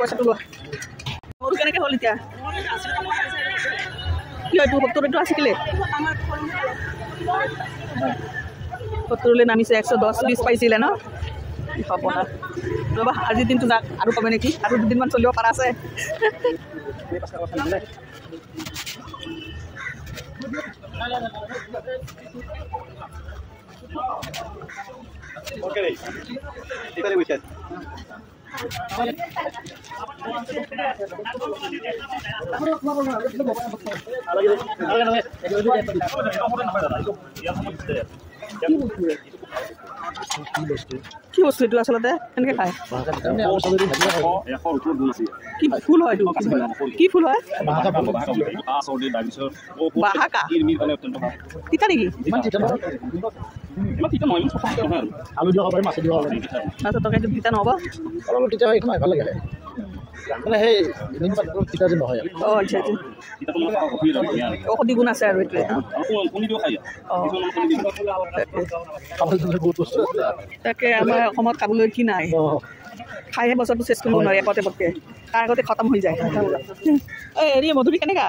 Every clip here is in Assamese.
পইচাটো লোৱা মোৰ কেনেকৈ হ'ল এতিয়া কি হয় 70 আছিলে 70লৈ নামিছে 110-20 পাইছিলে ন হ'ব না ৰ'বা আজিৰ দিনটো যাক আৰু কমে নেকি আৰু দুদিনমান চলিব পাৰা আছে Okay. Kita lihat. কি বস্তু এইটো আচলতে কেনেকৈ খায় কি ফুল হয় কি ফুল হয় বাহাকা তিতা নেকি আলু দিব পাৰি মাছ দিব পাৰি মাছৰ তৰকাৰীটো তিতা নহ'ব অলপ তিতা হয় ভাল লাগে মানে সেই তিতা যে নহয় অঁ আচ্ছা ঔষধি গুণ আছে আৰু এইটোৱে তাকে আমাৰ অসমত খাবলৈ কি নাই খাইহে বছৰটো চেষ্টা কৰিব নোৱাৰি এপতে পটকে তাৰ আগতে খতম হৈ যায় এই হেৰি মধুৰি কেনেকা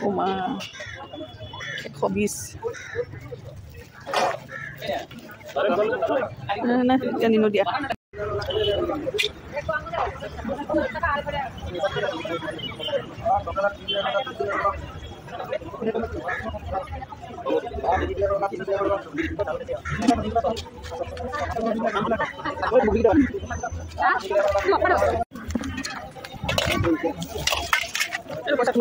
অ' মা 120 নাই এতিয়া নিনো দিয়া পইচা